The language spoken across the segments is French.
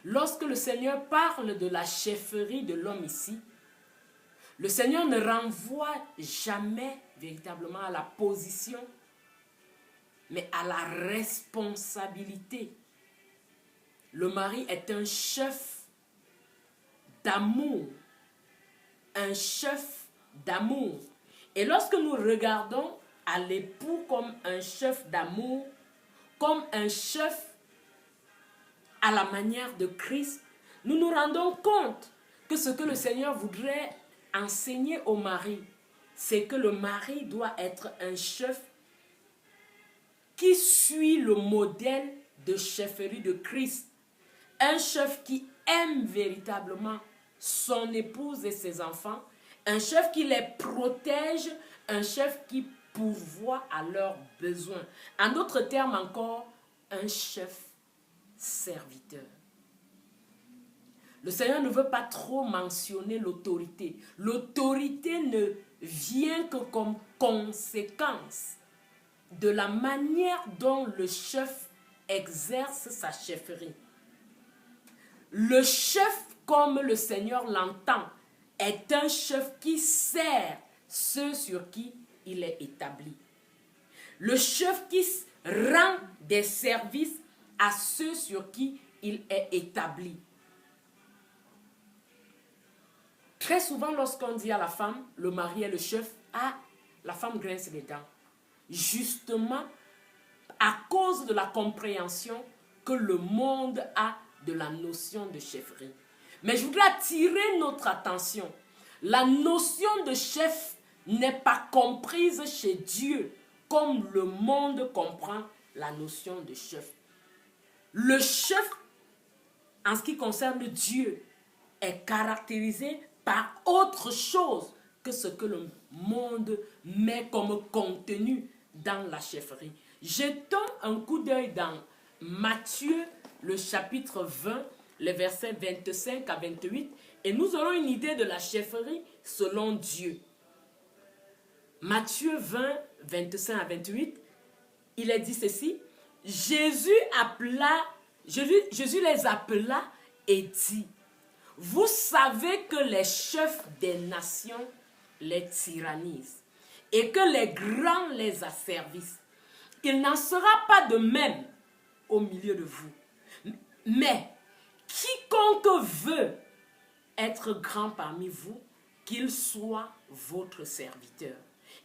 Lorsque le Seigneur parle de la chefferie de l'homme ici, le Seigneur ne renvoie jamais véritablement à la position, mais à la responsabilité. Le mari est un chef d'amour, un chef d'amour. Et lorsque nous regardons à l'époux comme un chef d'amour, comme un chef à la manière de Christ, nous nous rendons compte que ce que le Seigneur voudrait enseigner au mari, c'est que le mari doit être un chef qui suit le modèle de chefferie de Christ. Un chef qui aime véritablement son épouse et ses enfants, un chef qui les protège, un chef qui pourvoit à leurs besoins. En d'autres termes encore, un chef serviteur. Le Seigneur ne veut pas trop mentionner l'autorité. L'autorité ne vient que comme conséquence de la manière dont le chef exerce sa chefferie. Le chef, comme le Seigneur l'entend, est un chef qui sert ceux sur qui il est établi. Le chef qui rend des services à ceux sur qui il est établi. Très souvent, lorsqu'on dit à la femme, le mari est le chef, la femme grince les dents. Justement, à cause de la compréhension que le monde a de la notion de chefferie. Mais je voudrais attirer notre attention. La notion de chef n'est pas comprise chez Dieu comme le monde comprend la notion de chef. Le chef, en ce qui concerne Dieu, est caractérisé par autre chose que ce que le monde met comme contenu dans la chefferie. Jetons un coup d'œil dans Matthieu, le chapitre 20, les versets 25 à 28, et nous aurons une idée de la chefferie selon Dieu. Matthieu 20, 25 à 28, il est dit ceci: Jésus les appela et dit: vous savez que les chefs des nations les tyrannisent et que les grands les asservissent. Il n'en sera pas de même au milieu de vous. Mais quiconque veut être grand parmi vous, qu'il soit votre serviteur.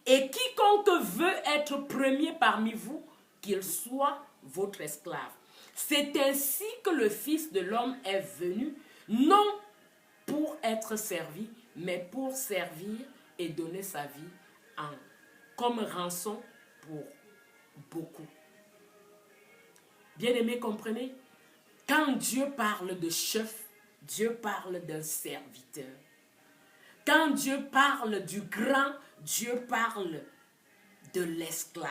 Et quiconque veut être premier parmi vous, qu'il soit votre esclave. C'est ainsi que le Fils de l'homme est venu, non pour être servi, mais pour servir et donner sa vie comme rançon pour beaucoup. Bien-aimés, comprenez? Quand Dieu parle de chef, Dieu parle d'un serviteur. Quand Dieu parle du grand, Dieu parle de l'esclave.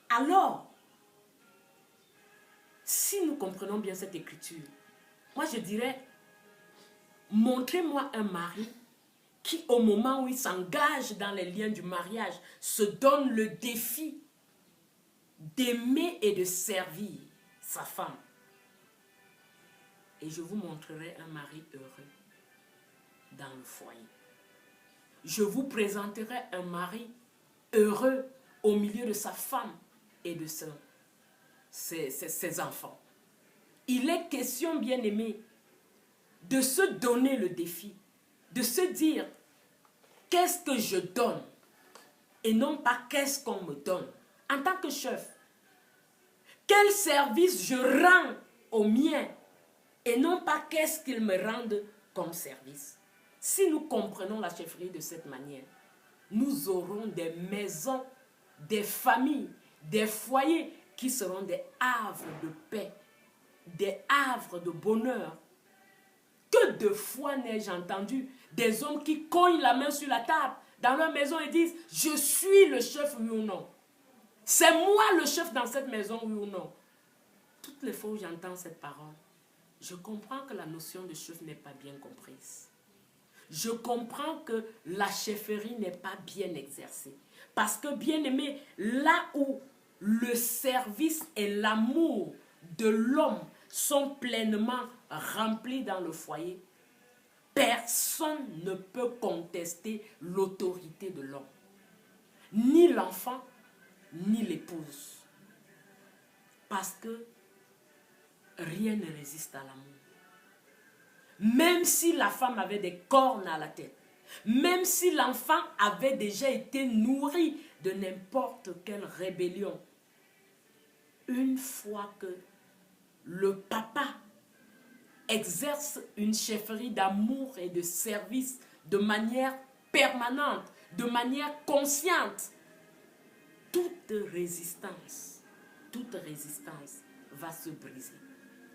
Alors, si nous comprenons bien cette écriture, moi je dirais, montrez-moi un mari qui, au moment où il s'engage dans les liens du mariage, se donne le défi d'aimer et de servir sa femme. Et je vous montrerai un mari heureux dans le foyer. Je vous présenterai un mari heureux au milieu de sa femme et de ses enfants. Il est question, bien-aimé, de se donner le défi, de se dire qu'est-ce que je donne et non pas qu'est-ce qu'on me donne en tant que chef. Quel service je rends aux miens et non pas qu'est-ce qu'ils me rendent comme service. Si nous comprenons la chefferie de cette manière, nous aurons des maisons, des familles, des foyers qui seront des havres de paix, des havres de bonheur. Que de fois n'ai-je entendu des hommes qui cognent la main sur la table dans leur maison et disent « Je suis le chef, oui ou non. C'est moi le chef dans cette maison, oui ou non. » Toutes les fois où j'entends cette parole, je comprends que la notion de chef n'est pas bien comprise. Je comprends que la chefferie n'est pas bien exercée. Parce que, bien aimé, là où le service et l'amour de l'homme sont pleinement remplis dans le foyer, personne ne peut contester l'autorité de l'homme. Ni l'enfant, ni l'épouse. Parce que rien ne résiste à l'amour. Même si la femme avait des cornes à la tête, même si l'enfant avait déjà été nourri de n'importe quelle rébellion, une fois que le papa exerce une chefferie d'amour et de service de manière permanente, de manière consciente, toute résistance va se briser.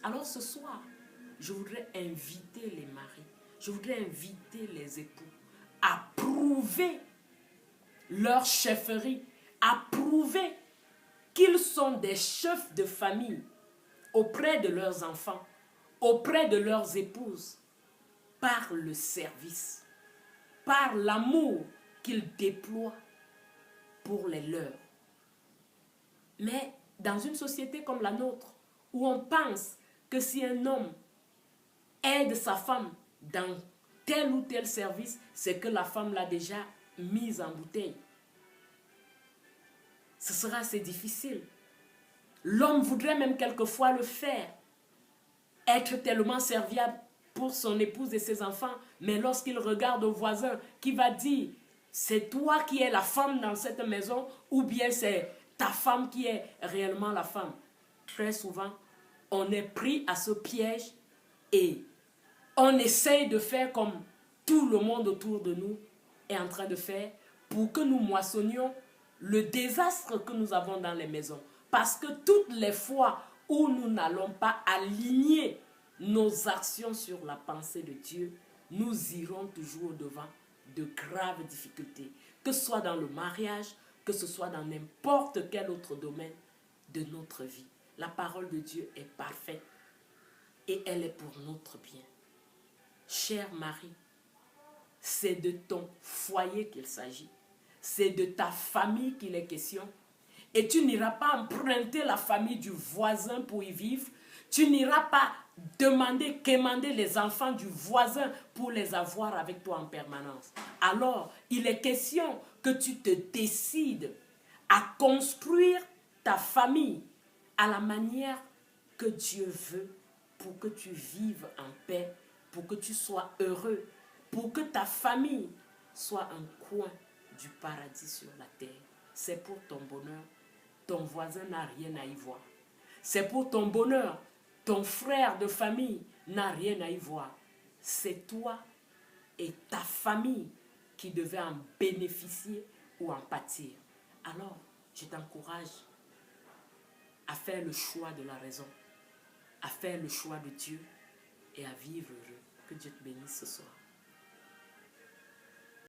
Alors ce soir, je voudrais inviter les maris, je voudrais inviter les époux à prouver leur chefferie, à prouver qu'ils sont des chefs de famille auprès de leurs enfants, auprès de leurs épouses, par le service, par l'amour qu'ils déploient pour les leurs. Mais dans une société comme la nôtre, où on pense que si un homme aide sa femme dans tel ou tel service, c'est que la femme l'a déjà mise en bouteille. Ce sera assez difficile. L'homme voudrait même quelquefois le faire, être tellement serviable pour son épouse et ses enfants, mais lorsqu'il regarde au voisin qui va dire « c'est toi qui es la femme dans cette maison » ou bien c'est ta femme qui est réellement la femme. Très souvent, on est pris à ce piège et on essaye de faire comme tout le monde autour de nous est en train de faire pour que nous moissonnions le désastre que nous avons dans les maisons. Parce que toutes les fois où nous n'allons pas aligner nos actions sur la pensée de Dieu, nous irons toujours au-devant de graves difficultés. Que ce soit dans le mariage, que ce soit dans n'importe quel autre domaine de notre vie. La parole de Dieu est parfaite et elle est pour notre bien. Cher mari, c'est de ton foyer qu'il s'agit. C'est de ta famille qu'il est question. Et tu n'iras pas emprunter la famille du voisin pour y vivre. Tu n'iras pas quémander les enfants du voisin pour les avoir avec toi en permanence. Alors, il est question que tu te décides à construire ta famille à la manière que Dieu veut pour que tu vives en paix, pour que tu sois heureux, pour que ta famille soit un coin du paradis sur la terre. C'est pour ton bonheur. Ton voisin n'a rien à y voir. C'est pour ton bonheur. Ton frère de famille n'a rien à y voir. C'est toi et ta famille qui devez en bénéficier ou en pâtir. Alors, je t'encourage à faire le choix de la raison, à faire le choix de Dieu et à vivre heureux. Que Dieu te bénisse ce soir.